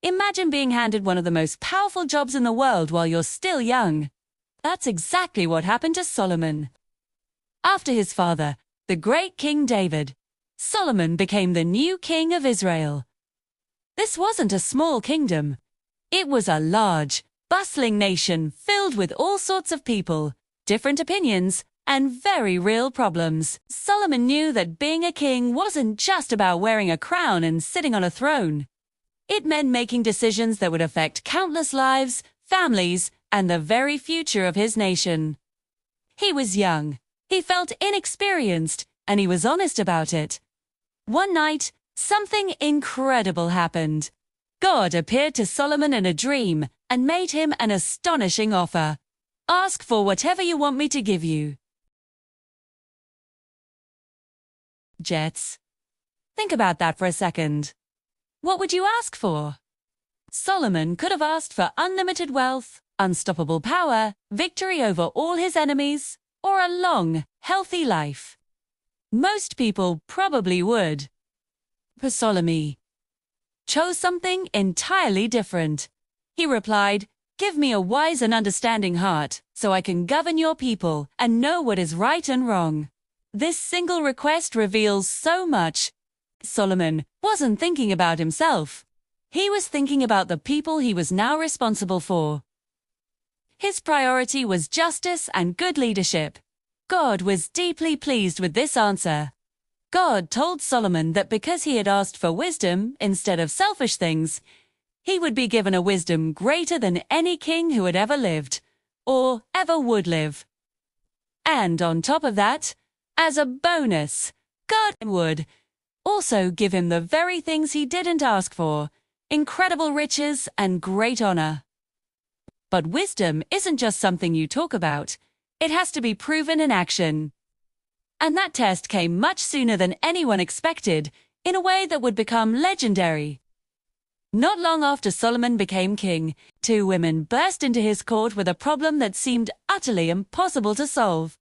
Imagine being handed one of the most powerful jobs in the world while you're still young. That's exactly what happened to Solomon. After his father, the great King David, Solomon became the new king of Israel. This wasn't a small kingdom. It was a large, bustling nation filled with all sorts of people, different opinions, and very real problems. Solomon knew that being a king wasn't just about wearing a crown and sitting on a throne. It meant making decisions that would affect countless lives, families, and the very future of his nation. He was young, he felt inexperienced, and he was honest about it. One night, something incredible happened. God appeared to Solomon in a dream and made him an astonishing offer. Ask for whatever you want me to give you. Jets. Think about that for a second. What would you ask for? Solomon could have asked for unlimited wealth, unstoppable power, victory over all his enemies, or a long, healthy life. Most people probably would. But Solomon chose something entirely different. He replied, "Give me a wise and understanding heart, so I can govern your people and know what is right and wrong." This single request reveals so much. Solomon wasn't thinking about himself. He was thinking about the people he was now responsible for. His priority was justice and good leadership. God was deeply pleased with this answer. God told Solomon that because he had asked for wisdom instead of selfish things, he would be given a wisdom greater than any king who had ever lived, or ever would live. And on top of that, as a bonus, God would also give him the very things he didn't ask for, incredible riches and great honor. But wisdom isn't just something you talk about. It has to be proven in action. And that test came much sooner than anyone expected, in a way that would become legendary. Not long after Solomon became king, two women burst into his court with a problem that seemed utterly impossible to solve.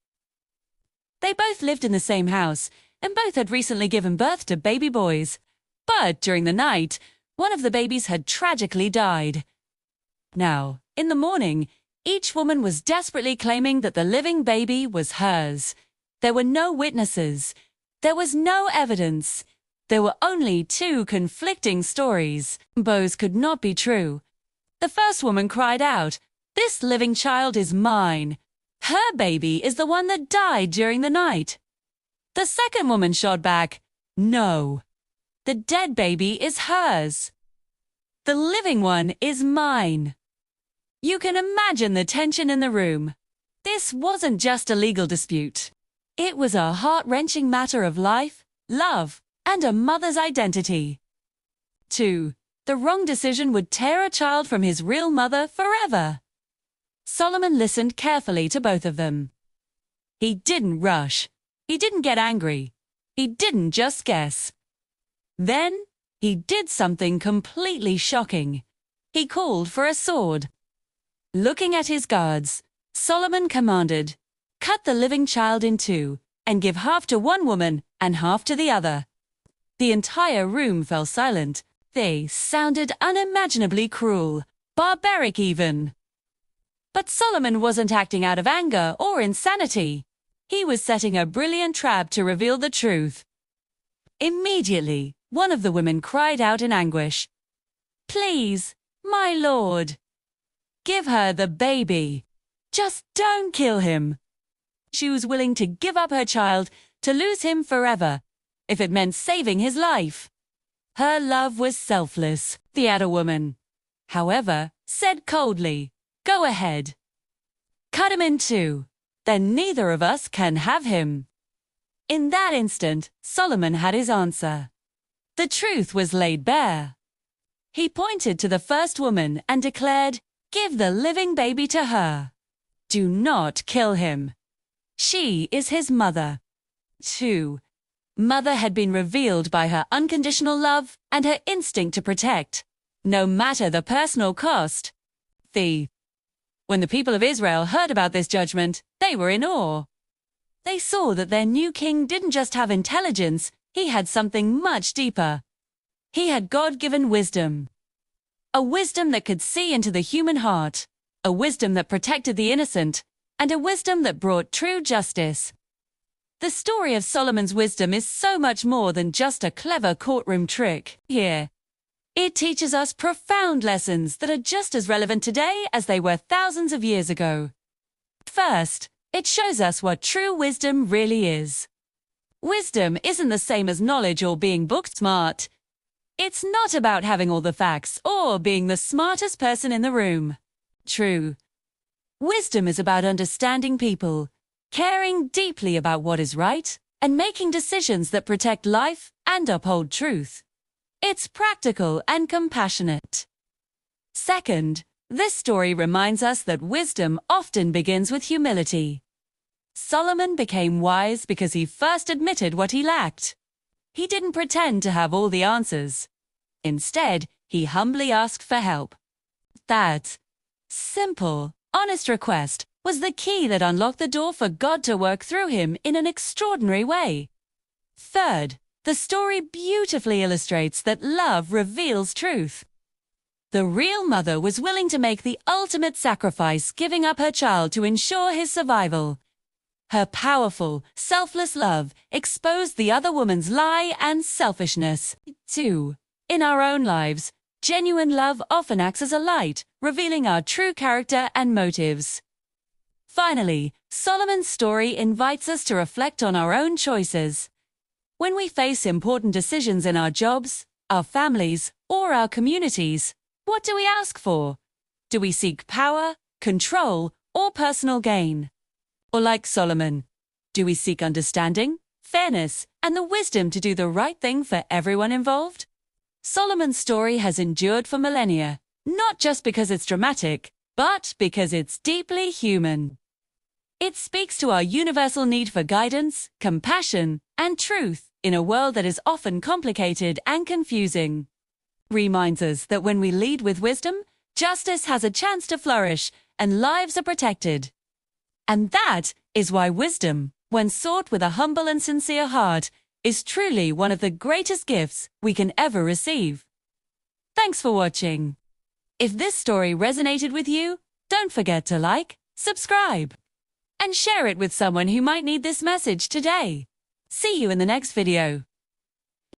They both lived in the same house, and both had recently given birth to baby boys. But during the night, one of the babies had tragically died. Now, in the morning, each woman was desperately claiming that the living baby was hers. There were no witnesses. There was no evidence. There were only two conflicting stories. Both could not be true. The first woman cried out, "This living child is mine. Her baby is the one that died during the night." The second woman shot back, "No. The dead baby is hers. The living one is mine." You can imagine the tension in the room. This wasn't just a legal dispute. It was a heart-wrenching matter of life, love, and a mother's identity. 2. The wrong decision would tear a child from his real mother forever. Solomon listened carefully to both of them. He didn't rush. He didn't get angry. He didn't just guess. Then, he did something completely shocking. He called for a sword. Looking at his guards, Solomon commanded, "Cut the living child in two, and give half to one woman and half to the other." The entire room fell silent. They sounded unimaginably cruel, barbaric even. But Solomon wasn't acting out of anger or insanity. He was setting a brilliant trap to reveal the truth. Immediately, one of the women cried out in anguish, "Please, my lord, give her the baby. Just don't kill him." She was willing to give up her child to lose him forever, if it meant saving his life. Her love was selfless. The other woman, however, said coldly, "Go ahead. Cut him in two. Then neither of us can have him." In that instant, Solomon had his answer. The truth was laid bare. He pointed to the first woman and declared, "Give the living baby to her. Do not kill him. She is his mother." 2. Mother had been revealed by her unconditional love and her instinct to protect, no matter the personal cost. When the people of Israel heard about this judgment, they were in awe. They saw that their new king didn't just have intelligence, he had something much deeper. He had God-given wisdom. a wisdom that could see into the human heart, a wisdom that protected the innocent, and a wisdom that brought true justice. The story of Solomon's wisdom is so much more than just a clever courtroom trick here. It teaches us profound lessons that are just as relevant today as they were thousands of years ago. First, it shows us what true wisdom really is. Wisdom isn't the same as knowledge or being book smart. It's not about having all the facts or being the smartest person in the room. True wisdom is about understanding people, caring deeply about what is right, and making decisions that protect life and uphold truth. It's practical and compassionate. Second, this story reminds us that wisdom often begins with humility. Solomon became wise because he first admitted what he lacked. He didn't pretend to have all the answers. Instead, he humbly asked for help. That simple, honest request was the key that unlocked the door for God to work through him in an extraordinary way. Third, the story beautifully illustrates that love reveals truth. The real mother was willing to make the ultimate sacrifice, giving up her child to ensure his survival. Her powerful, selfless love exposed the other woman's lie and selfishness. 2. In our own lives, genuine love often acts as a light, revealing our true character and motives. Finally, Solomon's story invites us to reflect on our own choices. When we face important decisions in our jobs, our families, or our communities, what do we ask for? Do we seek power, control, or personal gain? Or like Solomon, do we seek understanding, fairness, and the wisdom to do the right thing for everyone involved? Solomon's story has endured for millennia, not just because it's dramatic, but because it's deeply human. It speaks to our universal need for guidance, compassion, and truth in a world that is often complicated and confusing. Reminds us that when we lead with wisdom, justice has a chance to flourish and lives are protected. And that is why wisdom, when sought with a humble and sincere heart, is truly one of the greatest gifts we can ever receive. Thanks for watching. If this story resonated with you, don't forget to like, subscribe, and share it with someone who might need this message today. See you in the next video.